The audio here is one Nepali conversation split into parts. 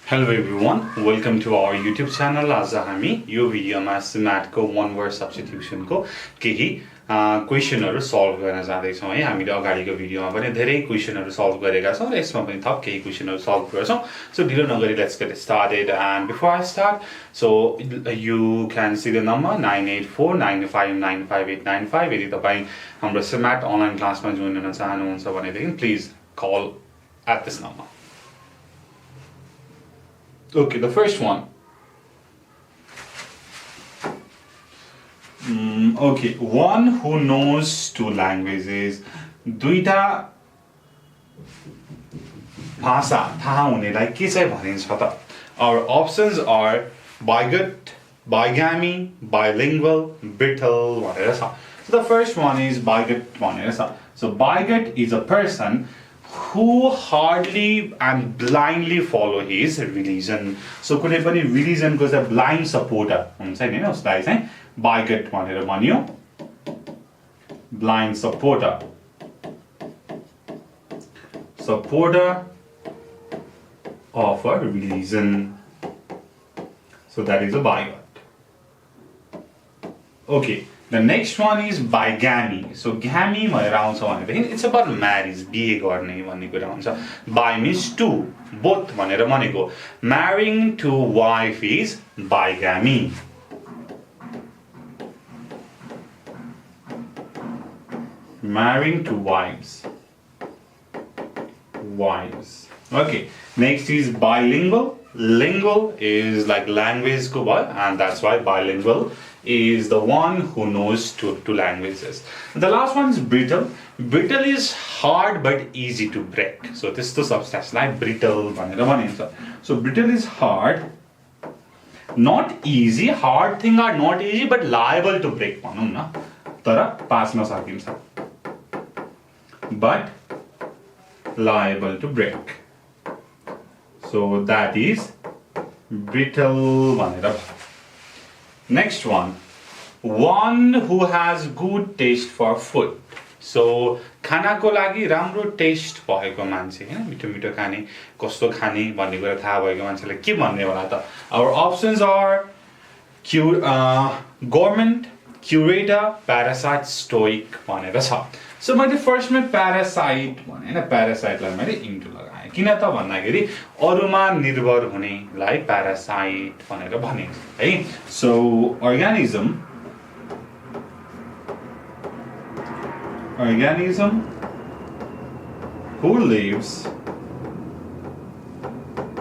Hello everyone, welcome to our YouTube channel. आज हामी यो भिडियोमा CMAT को one word substitution को केही क्वेशनहरु सल्भ गर्न जाँदै छौं है। हामीले अगाडिको भिडियोमा पनि धेरै क्वेशनहरु सल्भ गरेका छौं र यसमा पनि थप केही क्वेशनहरु सल्भ गर्छौं। So ढिलो नगरी let's get started, and before I start, so you can see the number 9849595895. यदि तपाई हाम्रो CMAT अनलाइन क्लासमा जोइन हुन चाहनुहुन्छ भनेदेखि please call at this number. Okay, the first one. Okay, one who knows two languages. दुईटा भाषा थाहा हुनेलाई के चाहिँ भनिन्छ त? Our options are bigot, bigamy, bilingual, brittle भनेर छ. So the first one is bigot भनेर छ. So bigot is a person who hardly and blindly follow his religion. So कुनै पनि religion को चाहिँ blind supporter हुन्छ नि हैन, उसलाई चाहिँ bigot भनेर भनियो. Blind supporter of a religion. So that is a bigot. Okay, the next one is bigamy. So gamy भनेर आउँछ भनेदेखि it's about marriage, बिहे गर्ने भन्ने कुरा हुन्छ. Bi means two, both भनेर भनेको. Marrying to wife is bigamy. Marrying to wives. Okay, next is bilingual. Lingual is like language ko bhayo, and that's why bilingual is the one who knows two languages. The last one is brittle. Brittle is hard but easy to break. So this is the substance like brittle भनेर भनिन्छ. So brittle is hard, not easy. Hard thing are not easy but liable to break भनौं न, तर पास्न सकिन्छ. But liable to break. So that is brittle भनेर. Next one who has good taste for food. So खानाको लागि राम्रो टेस्ट भएको मान्छे हैन, मिठो मिठो खाने, कस्तो खाने भन्ने कुरा थाहा भएको मान्छेले के भन्ने होला त? Our options are government, curator, parasite, stoic भनेर छ. So मैले फर्स्ट मा parasite भने हैन, parasite लाई मैले into लगाए. किन त भन्दाखेरि अरुमा निर्भर हुनेलाई parasite भनेर भनिन्छ है. So organism who lives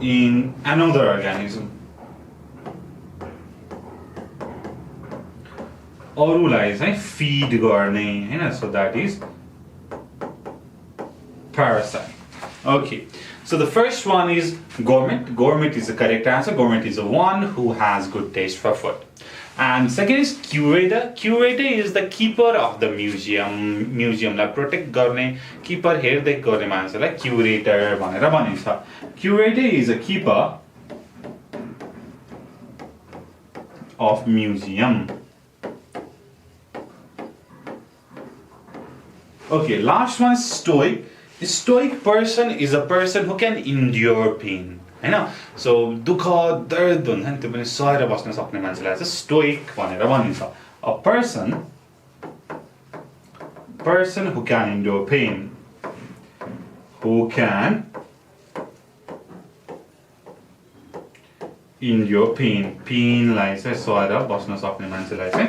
in another organism. अरुलाई चाहिँ feed गर्ने हैन, so that is parasite. Okay, so the first one is government. Government is the correct answer. Government is the one who has good taste for food. And second is curator. Curator is the keeper of the museum. Museum लाई protect गर्ने, keeper हेरदेख गर्ने मान्छेलाई curator भनेर भनिन्छ. Curator is a keeper of museum. Okay, last one is stoic. A stoic person is a person who can endure pain. हैन, so दुःख दर्द हुन्छ नि, त्यो पनि सहेर बस्न सक्ने मान्छेलाई चाहिँ stoic भनेर भनिन्छ. A person who can endure pain. Pain लाई चाहिँ सहेर बस्न सक्ने मान्छेलाई चाहिँ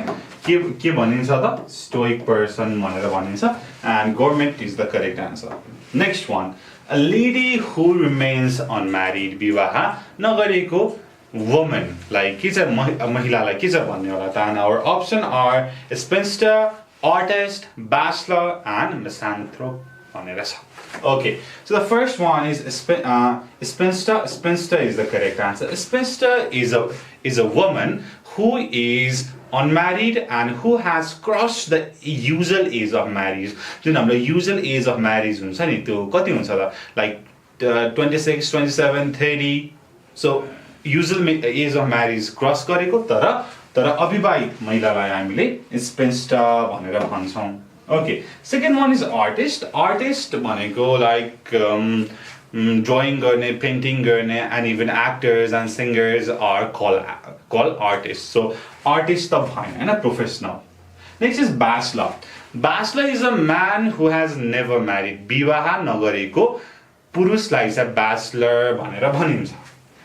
के भनिन्छ त? Stoic person भनेर भनिन्छ. And government is the correct answer. Next one, a lady who remains unmarried, विवाह नगरेको woman लाई के चाहिँ महिलालाई के चाहिँ भन्ने होला त? And our option are spinster, artist, bachelor and misanthrope भनेर छ. Okay, so the first one is spinster. Spinster is the correct answer. Spinster is a woman who is unmarried and who has crossed the usual age of marriage. जुन हाम्रो usual age of marriage हुन्छ नि, त्यो कति हुन्छ त? Like 26, 27, 30. So usual age of marriage cross गरेको तर अविवाहित महिलालाई हामीले spinster भनेर भन्छौं. Okay, second one is artist. Artist भनेको like drawing गर्ने, painting गर्ने, and even actors and singers are called artists. So artist त भएन हैन, professional. Next is bachelor. Bachelor is a man who has never married. विवाह नगरेको पुरुषलाई चाहिँ bachelor भनेर भनिन्छ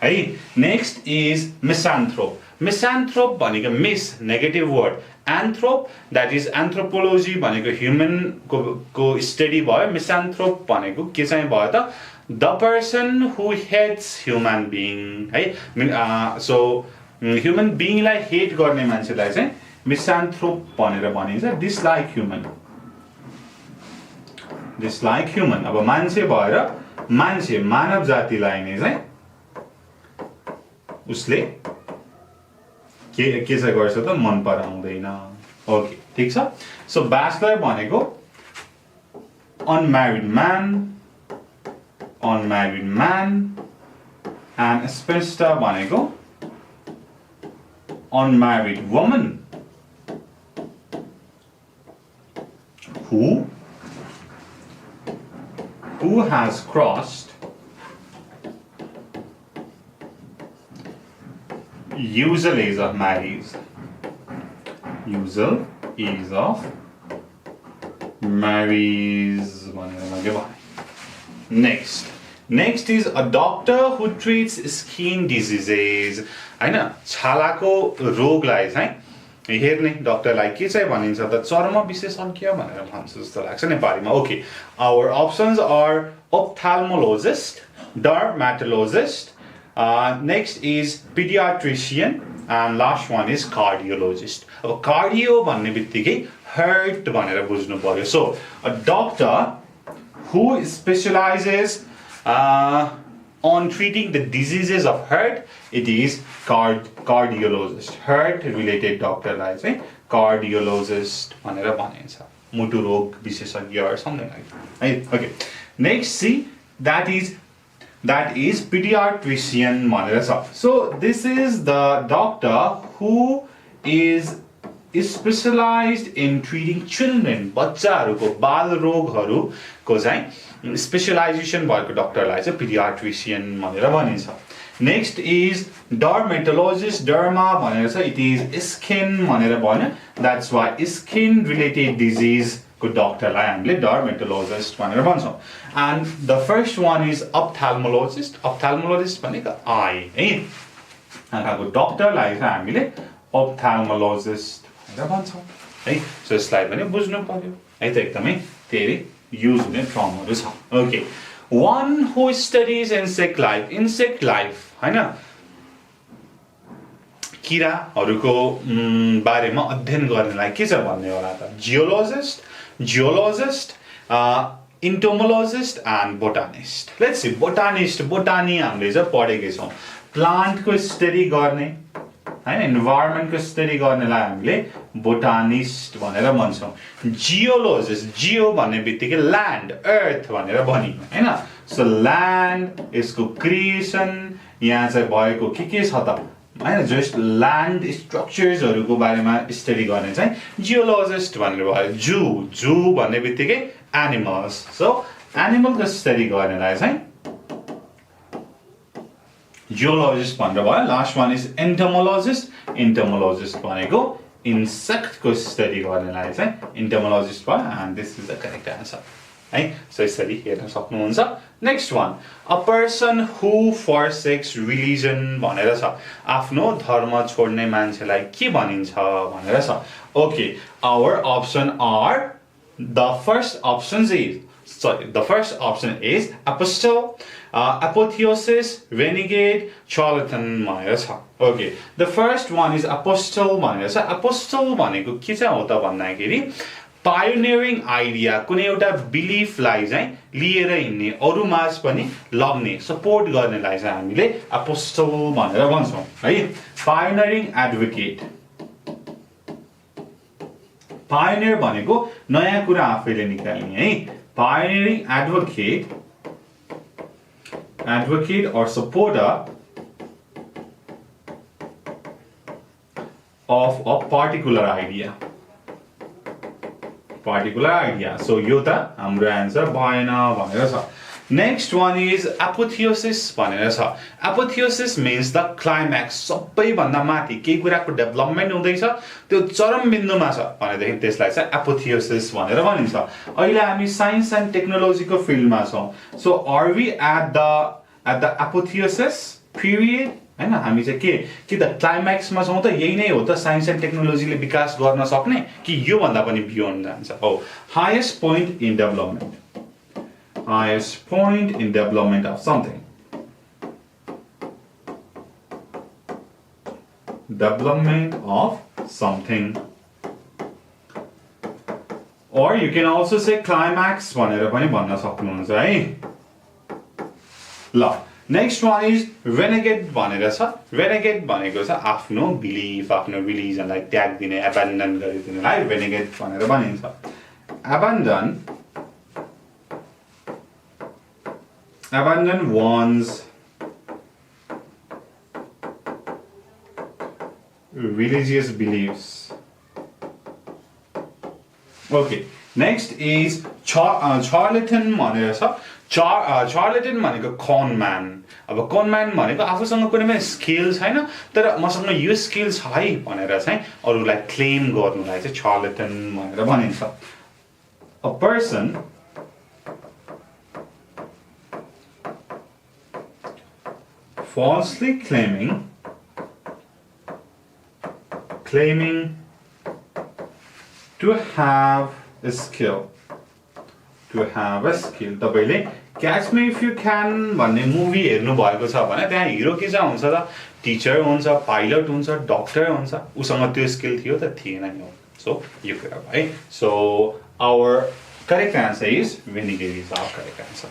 है. Next is misanthrope. Misanthrope भनेको miss, negative word. Anthrop, that is anthropology भनेको human को study भयो. Misanthrope भनेको के चाहिँ भयो त? The person who hates human being है. So human being लाई hate गर्ने मान्छेलाई चाहिँ misanthrope भनेर भनिन्छ. Dislike human. Dislike human. अब मान्छे भएर मान्छे मानव जातिलाई नै चाहिँ उसले के चाहिँ गर्छ त मन पराउँदैन. ओके, ठीक छ. सो ब्याचलर भनेको unmarried man, and spinster भनेको unmarried woman who has crossed usual age of marriage. Usual age of marriage. Next is a doctor who treats skin diseases. हैन, छालाको रोगलाई चाहिँ हेर्ने डाक्टरलाई के चाहिँ भनिन्छ त? चर्म विशेषज्ञ भनेर भन्छ जस्तो लाग्छ नेपालीमा. Okay, our options are ophthalmologist, dermatologist, next is pediatrician, and last one is cardiologist. अब cardio भन्ने बित्तिकै heart भनेर बुझ्नु पर्यो. So a doctor who specializes on treating the diseases of heart, it is cardiologist. Heart related doctor लाई चाहिँ cardiologist भनेर भनिन्छ. मुटु रोग विशेषज्ञ or something like that. Okay. Next, see, that is pediatrician भनेर छ. So this is the doctor who is specialized in treating children. बच्चाहरूको बाल रोगहरूको चाहिँ स्पेशलाइजेसन भएको डाक्टरलाई चाहिँ pediatrician भनेर भनिन्छ. Next is dermatologist. Derma भनेर छ, it is skin भनेर भन्यो. That's why skin related disease को डाक्टरलाई हामीले dermatologist भनेर भन्छौँ. And the first one is ophthalmologist. Ophthalmologist भनेको eye है. आँखाको डाक्टरलाई चाहिँ हामीले ophthalmologist भनेर भन्छौँ है. So यसलाई पनि बुझ्नु पर्यो है त, एकदमै धेरै युज हुने टर्महरु छ. Okay, one who studies insect life हैन, किराहरूको बारेमा अध्ययन गर्नेलाई के छ भन्ने होला त? geologist, entomologist and botanist. Let's see, botanist, botany हामीले चाहिँ पढेकै छौं. प्लान्ट को स्टडी गर्ने हैन, इन्भाइरोन्मेन्ट को स्टडी गर्नेलाई हामीले बोटानिस्ट भनेर भन्छौं. जियोलोजिस्ट, जियो भन्ने बित्तिकै ल्यान्ड, अर्थ भनेर भनिन्छ हैन. सो ल्यान्ड, यसको क्रिएसन, यहाँ चाहिँ भएको के छ त हैन, जस्ट ल्यान्ड स्ट्रक्चर्सहरुको बारेमा स्टडी गर्ने चाहिँ जियोलोजिस्ट भनेर भयो. जू भन्ने बित्तिकै एनिमल्स. सो एनिमल को स्टडी गर्नेलाई चाहिँ जियोलोजिस्ट भनेर भयो. Last one is entomologist. Entomologist भनेको इन्सेक्ट को स्टडी गर्नेलाई चाहिँ एन्टोमोलोजिस्ट भयो. And this is the correct answer है. सो यसरी हेर्न सक्नुहुन्छ. Next one, a person who forsakes religion भनेर छ. आफ्नो धर्म छोड्ने मान्छेलाई के भनिन्छ भनेर छ. Okay, our option are, the first option is apostle, apotheosis, renegade, charlatan भनेर छ. Okay, the first one is apostle भनेर छ. apostle भनेको के चाहिँ हो त भन्दाखेरि पायोनियरिङ आइडिया, कुनै एउटा बिलिफलाई चाहिँ लिएर हिँड्ने, अरु मास पनि लग्ने, सपोर्ट गर्नेलाई चाहिँ हामीले apostle भनेर भन्छौं है. पायोनियरिङ एडभोकेट, पायोनियर भनेको नयाँ कुरा आफैले निकाल्ने है. पायोनियरिङ advocate or supporter of a particular idea. So यो त हाम्रो आन्सर भएन भनेर छ. Next one is apotheosis भनेर छ. Apotheosis means the climax. सबैभन्दा माथि केही कुराको डेभलपमेन्ट हुँदैछ त्यो चरम बिन्दुमा छ भनेदेखि त्यसलाई चाहिँ apotheosis भनेर भनिन्छ. अहिले हामी साइन्स एन्ड टेक्नोलोजीको फिल्डमा छौं. So are we at the apotheosis period? हैन, हामी चाहिँ के त क्लाइम्याक्समा छौं त? यही नै हो त साइन्स एन्ड टेक्नोलोजीले विकास गर्न सक्ने कि यो भन्दा पनि बियोन्ड जान्छ? हो, highest point in development. Highest point in development of something. Development of something. Or you can also say climax भनेर पनि भन्न सक्नुहुन्छ है. ल, next one is renegade भनेर छ. Renegade भनेको छ आफ्नो बिलिफ, आफ्नो रिलिजनलाई त्याग दिने, abandon गरिदिनेलाई renegade भनेर भनिन्छ. Abandon one's religious beliefs. Okay, next is charlatan भनेर छ. Charlatan भनेको con man. अब con man भनेको आफूसँग कुनै पनि स्किल छैन तर मसँग यो स्किल छ है भनेर चाहिँ अरूलाई क्लेम गर्नुलाई चाहिँ charlatan भनेर भनिन्छ. A person falsely claiming to have a skill. तपाईले Catch Me If You Can भन्ने मुभी हेर्नु भएको छ भने त्यहाँ हिरो के चाहिँ हुन्छ त? टिचर हुन्छ, पाइलट हुन्छ, डक्टर हुन्छ. उसँग त्यो स्किल थियो त? थिएन नि हो. सो यो कुरा भयो है. So our correct answer is renegade is our correct answer.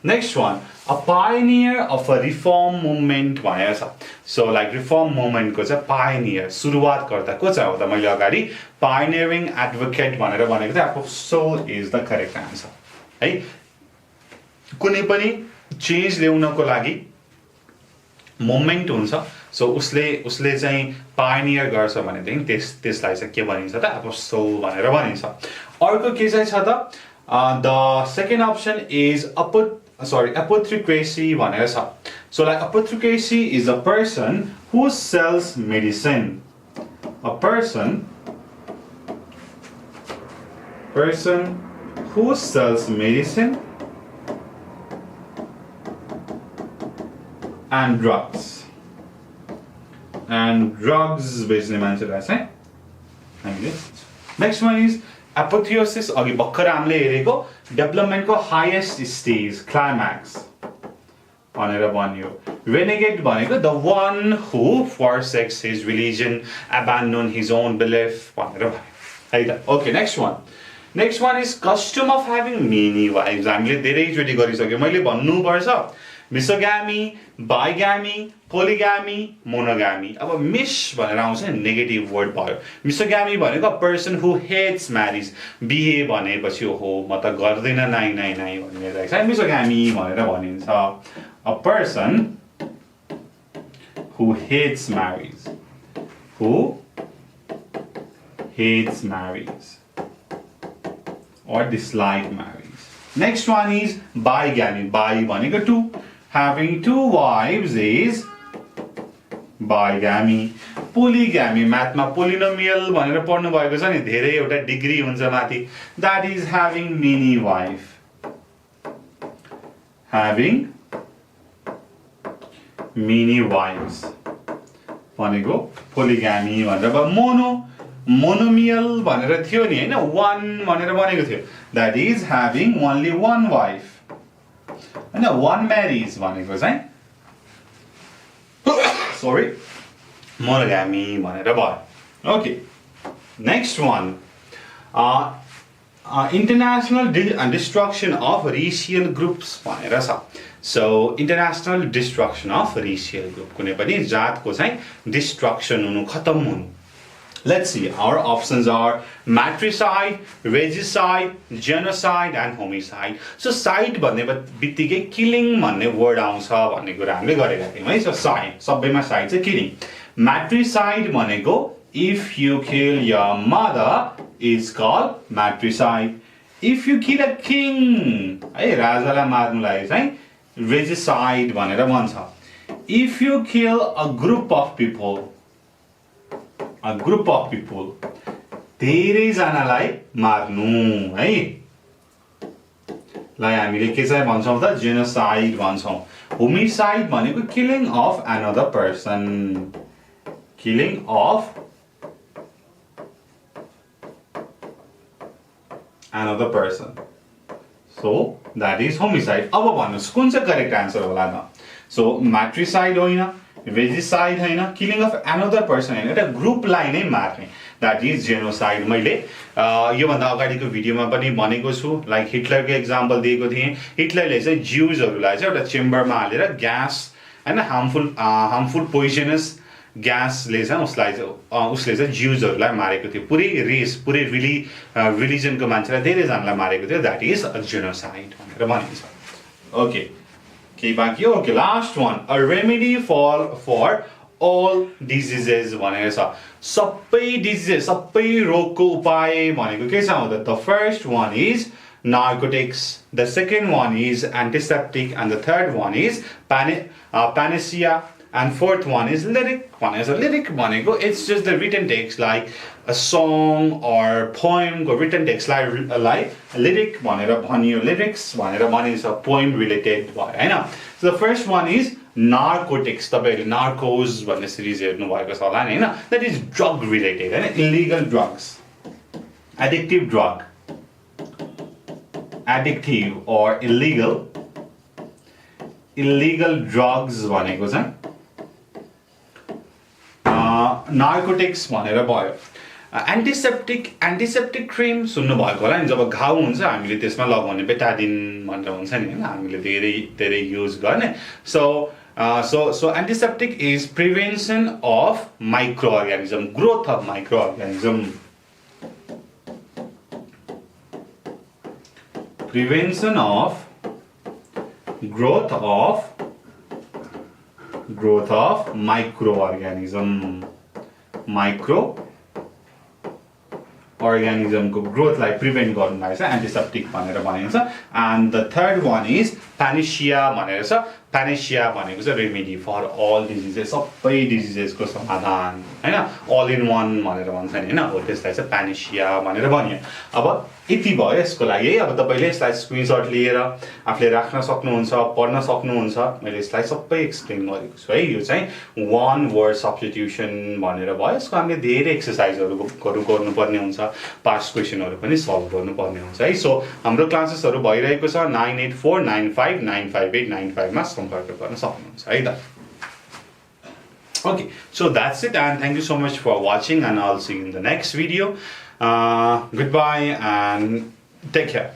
Next one, a pioneer of a reform movement भनेर छ. So like reform movement को चाहिँ pioneer, सुरुवात गर्दा को चाहिँ हो त? मैले अगाडि pioneering advocate भनेर भनेको थिएँ. Apostle is the correct answer. है, कुनै पनि चेन्ज ल्याउनको लागि मोमेन्ट हुन्छ. सो उसले चाहिँ पायोनियर गर्छ भनेदेखि त्यसलाई चाहिँ के भनिन्छ त? एपोस्टल भनेर भनिन्छ. अर्को के चाहिँ छ त? The second option is apothecary भनेर छ. So like apothecary is a person who sells medicine. A person who sells medicine and drugs बेच्ने मान्छेलाई चाहिँ हामीले. Next one is apotheosis. अघि भर्खर हामीले हेरेको डेभलपमेन्टको हाईएस्ट स्टेज, क्लाइम्याक्स भनेर भनियो. Renegade भनेको the one who forsakes his religion, abandon his own belief भनेर भन्यो है त. Okay, next one is custom of having many wives. हामीले धेरैचोटि गरिसक्यो. मैले भन्नुपर्छ misogamy, bigamy, polygamy, monogamy. अब miss भनेर आउँछ नि, नेगेटिभ वर्ड भयो. misogamy भनेको person who hates marriage. बिहे भनेपछि हो म त गर्दैन नाइ भन्ने रहेछ. misogamy भनेर भनिन्छ. A person who hates marriage. Or dislike marriage. Next one is bigamy. Bi भनेको two. Having two wives is bigamy. Polygamy, म्याथमा पोलिनोमियल भनेर पढ्नु भएको छ नि, धेरै एउटा डिग्री हुन्छ माथि. That is having many wives. Having many wives भनेको पोलिग्यामी भनेर. अब मोनोमियल भनेर थियो नि हैन, one भनेर भनेको थियो. That is having only one wife. हैन, one marries भनेको चाहिँ मोनोग्यामी भनेर भयो. Okay, next one, international destruction of racial groups भनेर छ. So international destruction of racial group, कुनै पनि जातको चाहिँ destruction हुनु, खतम हुनु. Let's see, our options are matricide, regicide, genocide and homicide. So side भन्ने बित्तिकै killing भन्ने word आउँछ भन्ने कुरा हामीले गरेका थियौँ है. So side, सबैमा side चाहिँ killing. Matricide भनेको if you kill your mother is called matricide. If you kill a king है राजालाई मार्नुलाई चाहिँ रेजिसाइड भनेर भन्छ if you kill a group of people धेरै जनालाई मार्नु है लाई हामीले के चाहिँ भन्छौं त जेनोसाइड भन्छौं होमिसाइड भनेको killing of another person killing of another person. So that is homicide. अब भन्नुस् कुन चाहिँ करेक्ट आन्सर होला त सो matricide होइन regicide होइन killing of another person होइन एउटा ग्रुपलाई नै मार्ने that is genocide. मैले यो भन्दा अगाडिको भिडियोमा पनि भनेको छु लाइक हिटलरको एक्जाम्पल दिएको थिएँ हिटलरले चाहिँ ज्यूजहरूलाई चाहिँ एउटा चेम्बरमा हालेर ग्यास हैन हार्मफुल पोइजनस ग्यासले चाहिँ उसले चाहिँ ज्यूजहरूलाई मारेको थियो पुरै रेस पुरै रिलिजनको मान्छेलाई धेरै जनालाई मारेको थियो दैट इज अ जेनोसाइड भनेर भनिन्छ ओके के बाँकी हो okay last one a remedy for all diseases भनेको छ सबै डिजिजेस सबै रोगको उपाय भनेको के छ भन्दा the first one is narcotics, the second one is antiseptic, and the third one is panacea, and fourth one is lyric. Lyric भनेको it's just the written text like a song or poem को written text like lyric भनेर भनियो lyrics भनेर भनिन्छ poem related भयो हैन so the first one is narcotics तपाईहरुले narcos भन्ने सिरिज हेर्नु भएको छ होला हैन that is drug related हैन illegal drugs addictive or illegal drugs भनेको चाहिँ narcotics भनेर भयो एन्टिसेप्टिक क्रिम सुन्नु भएको होला नि जब घाउ हुन्छ हामीले त्यसमा लगाउने बेटाडिन भनेर हुन्छ नि हैन हामीले धेरै युज गर्ने so antiseptic is prevention of microorganism growth of microorganism prevention of growth of microorganism को growth लाई prevent गर्नलाई चाहिँ एन्टिसेप्टिक भनेर भनिन्छ and the third one is panacea भनेर छ panacea भनेको चाहिँ रेमेडी फर all diseases सबै डिजिजेस को समाधान हैन all in one भनेर भन्छ नि हैन हो त्यसलाई चाहिँ panacea भनेर भनियो अब यति भयो यसको लागि अब तपाईले यसलाई स्क्रिनशट लिएर आफूले राख्न सक्नुहुन्छ पढ्न सक्नुहुन्छ मैले यसलाई सबै एक्सप्लेन गरेको छु है यो चाहिँ one word substitution भनेर भयो यसको हामीले धेरै एक्सरसाइजहरु गर्नुपर्ने हुन्छ पास्ट क्वेशनहरु पनि सल्भ गर्नुपर्ने हुन्छ है सो हाम्रो क्लासेसहरु भइरहेको छ 9849595895 मा सम्पर्क गर्न सक्नुहुन्छ है त Okay, so that's it and thank you so much for watching and I'll see you in the next video. Goodbye and take care.